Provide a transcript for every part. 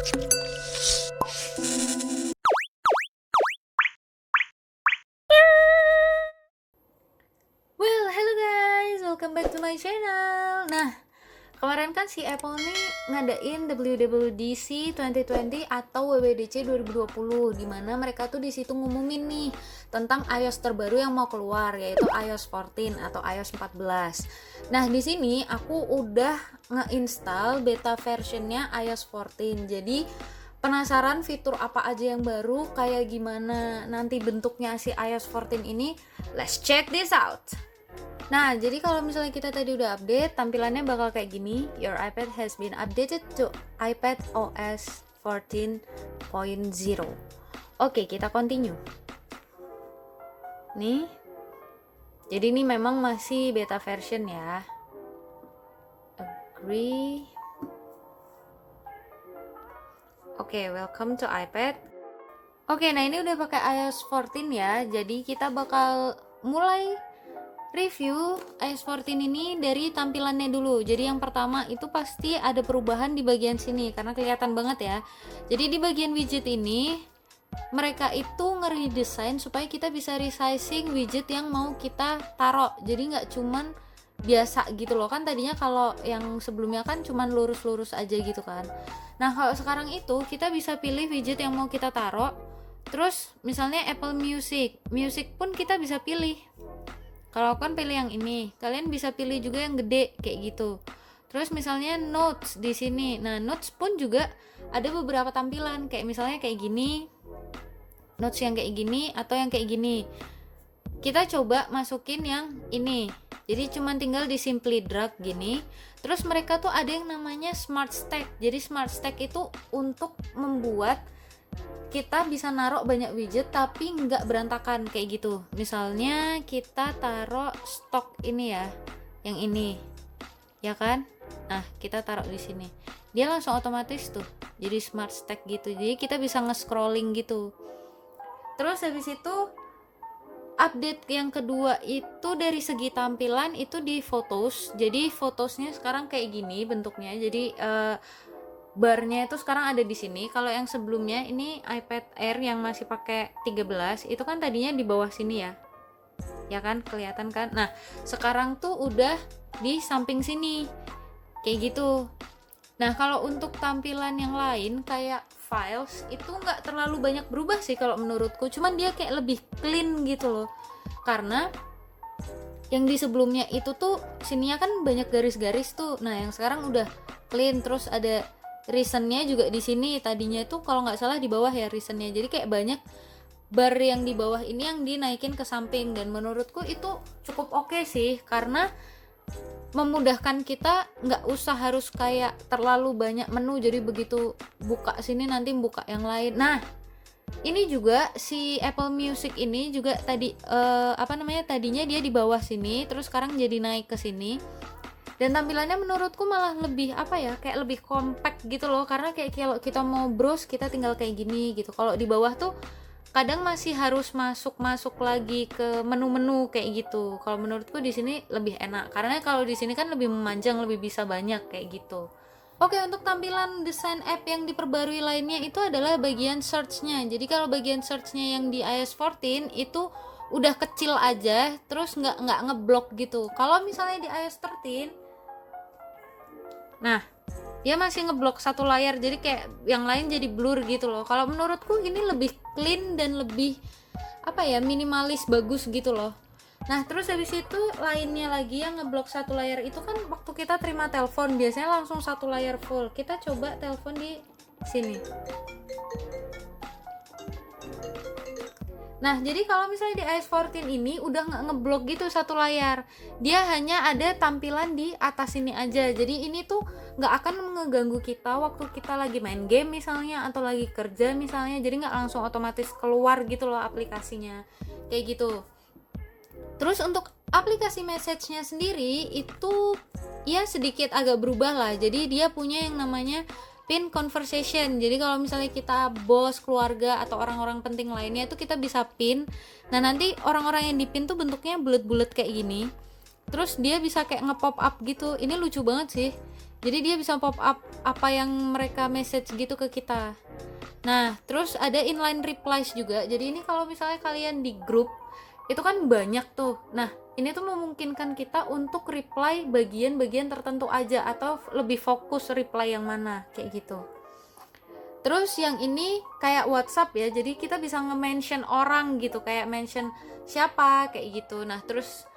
Well, hello guys, welcome back to my channel. Nah, kemarin kan si Apple nih ngadain WWDC 2020 atau WWDC 2020, dimana mereka tuh di situ ngumumin nih tentang iOS terbaru yang mau keluar, yaitu iOS 14 atau iOS 14. Nah, di sini aku udah ngeinstall beta versionnya iOS 14. Jadi penasaran fitur apa aja yang baru, kayak gimana nanti bentuknya si iOS 14 ini? Let's check this out. Nah, jadi kalau misalnya kita tadi udah update, tampilannya bakal kayak gini. Your iPad has been updated to iPad OS 14.0. Oke, kita continue. Nih. Jadi ini memang masih beta version ya. Agree. Oke, welcome to iPad. Oke, nah ini udah pakai iOS 14 ya. Jadi kita bakal mulai review iOS 14 ini dari tampilannya dulu. Jadi yang pertama itu pasti ada perubahan di bagian sini karena kelihatan banget ya. Jadi di bagian widget ini mereka itu ngeredesign supaya kita bisa resizing widget yang mau kita taruh. Jadi nggak cuman biasa gitu loh, kan tadinya kalau yang sebelumnya kan cuman lurus-lurus aja gitu kan. Nah, kalau sekarang itu kita bisa pilih widget yang mau kita taruh. Terus misalnya Apple Music pun kita bisa pilih. Kalau kan pilih yang ini, kalian bisa pilih juga yang gede kayak gitu. Terus misalnya notes di sini. Nah, notes pun juga ada beberapa tampilan, kayak misalnya kayak gini. Notes yang kayak gini atau yang kayak gini. Kita coba masukin yang ini. Jadi cuma tinggal di simply drag gini. Terus mereka tuh ada yang namanya Smart Stack. Jadi Smart Stack itu untuk membuat kita bisa naruh banyak widget tapi nggak berantakan kayak gitu. Misalnya kita taruh stok ini ya, yang ini, ya kan? Nah, kita taruh di sini. Dia langsung otomatis tuh, jadi Smart Stack gitu. Jadi kita bisa nge-scrolling gitu. Terus habis itu update yang kedua itu dari segi tampilan itu di Photos. Jadi Photosnya sekarang kayak gini bentuknya. Jadi barnya itu sekarang ada di sini. Kalau yang sebelumnya ini iPad Air yang masih pakai 13 itu kan tadinya di bawah sini ya. Ya kan, kelihatan kan? Nah, sekarang tuh udah di samping sini. Kayak gitu. Nah, kalau untuk tampilan yang lain kayak files itu nggak terlalu banyak berubah sih kalau menurutku. Cuman dia kayak lebih clean gitu loh. Karena yang di sebelumnya itu tuh sininya kan banyak garis-garis tuh. Nah, yang sekarang udah clean, terus ada reasonnya juga di sini. Tadinya itu kalau nggak salah di bawah ya reasonnya. Jadi kayak banyak bar yang di bawah ini yang dinaikin ke samping, dan menurutku itu cukup oke sih karena memudahkan kita, nggak usah harus kayak terlalu banyak menu. Jadi begitu buka sini nanti buka yang lain. Nah, ini juga si Apple Music ini juga tadi tadinya dia di bawah sini, terus sekarang jadi naik ke sini. Dan tampilannya menurutku malah lebih kayak lebih compact gitu loh, karena kayak kalau kita mau browse kita tinggal kayak gini gitu. Kalau di bawah tuh kadang masih harus masuk lagi ke menu-menu kayak gitu. Kalau menurutku di sini lebih enak karena kalau di sini kan lebih memanjang, lebih bisa banyak kayak gitu. Oke, untuk tampilan desain app yang diperbarui lainnya itu adalah bagian search-nya. Jadi kalau bagian search-nya yang di iOS 14 itu udah kecil aja, terus nggak ngeblok gitu. Kalau misalnya di iOS 13, nah dia masih ngeblok satu layar, jadi kayak yang lain jadi blur gitu loh. Kalau menurutku ini lebih clean dan lebih minimalis, bagus gitu loh. Nah, terus habis itu lainnya lagi yang ngeblok satu layar itu kan waktu kita terima telepon biasanya langsung satu layar full. Kita coba telepon di sini. Nah, jadi kalau misalnya di iOS 14 ini udah nggak ngeblok gitu satu layar. Dia hanya ada tampilan di atas sini aja. Jadi ini tuh nggak akan ngeganggu kita waktu kita lagi main game misalnya, atau lagi kerja misalnya. Jadi nggak langsung otomatis keluar gitu loh aplikasinya. Kayak gitu. Terus untuk aplikasi message-nya sendiri itu ya sedikit agak berubah lah. Jadi dia punya yang namanya pin conversation. Jadi kalau misalnya kita bos, keluarga, atau orang-orang penting lainnya itu kita bisa pin. Nah, nanti orang-orang yang dipin tuh bentuknya bulat-bulat kayak gini. Terus dia bisa kayak nge-pop up gitu. Ini lucu banget sih. Jadi dia bisa pop up apa yang mereka message gitu ke kita. Nah, terus ada inline replies juga. Jadi ini kalau misalnya kalian di grup, itu kan banyak tuh. Nah, ini tuh memungkinkan kita untuk reply bagian-bagian tertentu aja atau lebih fokus reply yang mana, kayak gitu. Terus yang ini kayak WhatsApp ya. Jadi kita bisa nge-mention orang gitu, kayak mention siapa kayak gitu. Nah, terus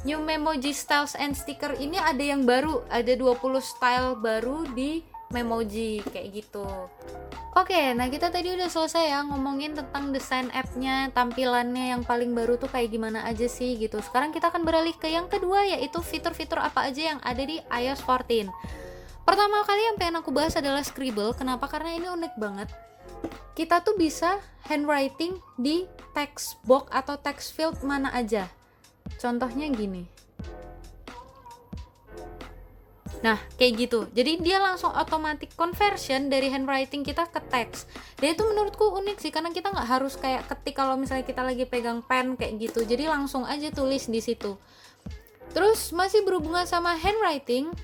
new memoji styles and sticker ini ada yang baru, ada 20 style baru di Memoji kayak gitu. Oke, nah kita tadi udah selesai ya ngomongin tentang desain app-nya, tampilannya yang paling baru tuh kayak gimana aja sih gitu. Sekarang kita akan beralih ke yang kedua, yaitu fitur-fitur apa aja yang ada di iOS 14. Pertama kali yang pengen aku bahas adalah Scribble. Kenapa? Karena ini unik banget. Kita tuh bisa handwriting di text box atau text field mana aja. Contohnya gini. Nah, kayak gitu. Jadi dia langsung automatic conversion dari handwriting kita ke teks. Dan itu menurutku unik sih, karena kita nggak harus kayak ketik kalau misalnya kita lagi pegang pen kayak gitu. Jadi langsung aja tulis di situ. Terus masih berhubungan sama handwriting.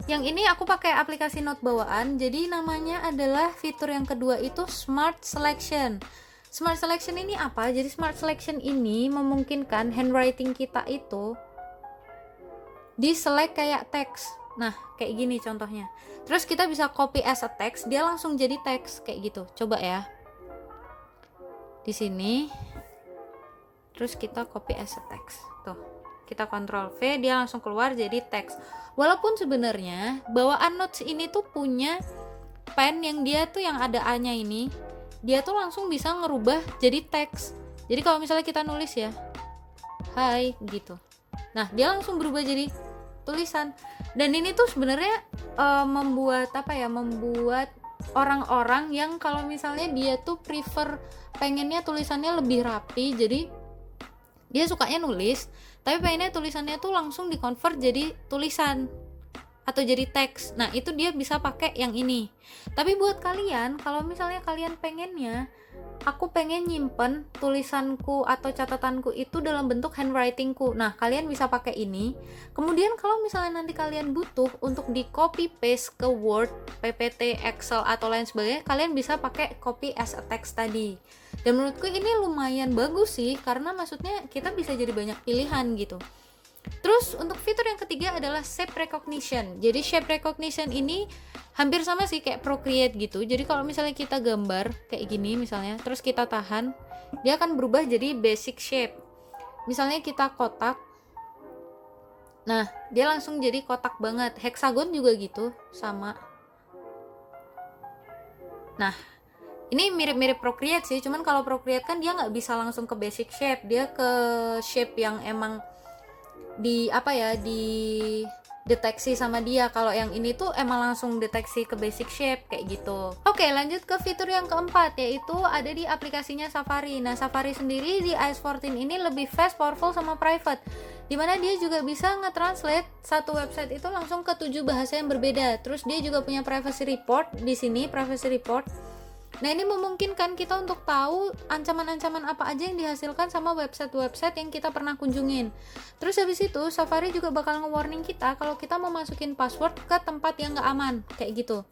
Yang ini aku pakai aplikasi note bawaan. Jadi namanya adalah fitur yang kedua itu Smart Selection. Smart Selection ini apa? Jadi Smart Selection ini memungkinkan handwriting kita itu di select kayak teks. Nah, kayak gini contohnya. Terus kita bisa copy as a text, dia langsung jadi teks kayak gitu. Coba ya. Di sini. Terus kita copy as a text. Tuh. Kita Ctrl V, dia langsung keluar jadi teks. Walaupun sebenarnya bawaan notes ini tuh punya pen yang dia tuh yang ada A-nya ini, dia tuh langsung bisa ngerubah jadi teks. Jadi kalau misalnya kita nulis ya, hai gitu. Nah, dia langsung berubah jadi tulisan. Dan ini tuh sebenarnya membuat orang-orang yang kalau misalnya dia tuh prefer pengennya tulisannya lebih rapi, jadi dia sukanya nulis, tapi pengennya tulisannya tuh langsung di-convert jadi tulisan atau jadi teks. Nah, itu dia bisa pakai yang ini. Tapi buat kalian, kalau misalnya kalian pengennya, aku pengen nyimpen tulisanku atau catatanku itu dalam bentuk handwritingku. Nah, kalian bisa pakai ini. Kemudian kalau misalnya nanti kalian butuh untuk di copy paste ke Word, PPT, Excel atau lain sebagainya, kalian bisa pakai copy as a text tadi. Dan menurutku ini lumayan bagus sih, karena maksudnya kita bisa jadi banyak pilihan gitu. Terus untuk fitur yang ketiga adalah shape recognition. Jadi shape recognition ini hampir sama sih kayak Procreate gitu. Jadi kalau misalnya kita gambar kayak gini misalnya, terus kita tahan, dia akan berubah jadi basic shape. Misalnya kita kotak, nah dia langsung jadi kotak banget. Hexagon juga gitu, sama. Nah, ini mirip-mirip Procreate sih, cuman kalau Procreate kan dia nggak bisa langsung ke basic shape, dia ke shape yang emang di deteksi sama dia. Kalau yang ini tuh emang langsung deteksi ke basic shape kayak gitu. Oke, lanjut ke fitur yang keempat, yaitu ada di aplikasinya Safari. Nah, Safari sendiri di iOS 14 ini lebih fast, powerful, sama private, dimana dia juga bisa nge-translate satu website itu langsung ke 7 bahasa yang berbeda. Terus dia juga punya privacy report di sini, privacy report. Nah, ini memungkinkan kita untuk tahu ancaman-ancaman apa aja yang dihasilkan sama website-website yang kita pernah kunjungin. Terus habis itu, Safari juga bakal nge-warning kita kalau kita mau masukin password ke tempat yang nggak aman, kayak gitu.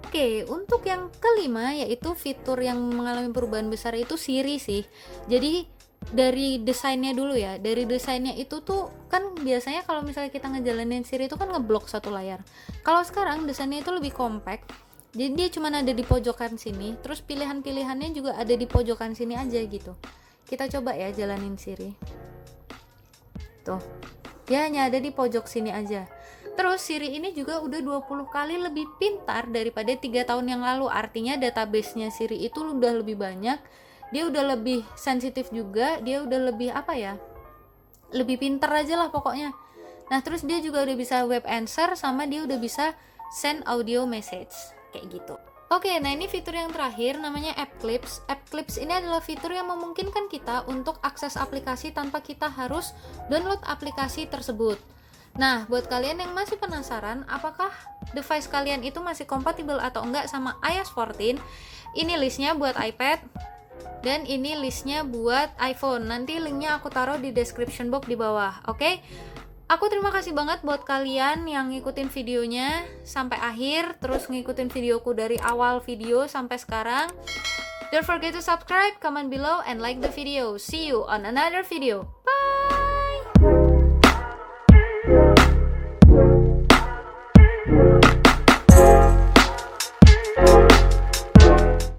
Oke, untuk yang kelima, yaitu fitur yang mengalami perubahan besar itu Siri sih. Jadi, dari desainnya dulu ya. Dari desainnya itu tuh, kan biasanya kalau misalnya kita ngejalanin Siri itu kan ngeblok satu layar. Kalau sekarang, desainnya itu lebih compact. Jadi dia cuma ada di pojokan sini, terus pilihan-pilihannya juga ada di pojokan sini aja gitu. Kita coba ya jalanin Siri. Tuh, dia hanya ada di pojok sini aja. Terus Siri ini juga udah 20 kali lebih pintar daripada 3 tahun yang lalu. Artinya database-nya Siri itu udah lebih banyak, dia udah lebih sensitif juga, dia udah lebih lebih pintar aja lah pokoknya. Nah, terus dia juga udah bisa web answer, sama dia udah bisa send audio message kayak gitu. Oke, nah ini fitur yang terakhir namanya App Clips. App Clips ini adalah fitur yang memungkinkan kita untuk akses aplikasi tanpa kita harus download aplikasi tersebut. Nah, buat kalian yang masih penasaran apakah device kalian itu masih kompatibel atau enggak sama iOS 14, ini listnya buat iPad dan ini listnya buat iPhone. Nanti linknya aku taruh di description box di bawah, oke? Aku terima kasih banget buat kalian yang ngikutin videonya sampai akhir, terus ngikutin videoku dari awal video sampai sekarang. Don't forget to subscribe, comment below, and like the video. See you on another video. Bye!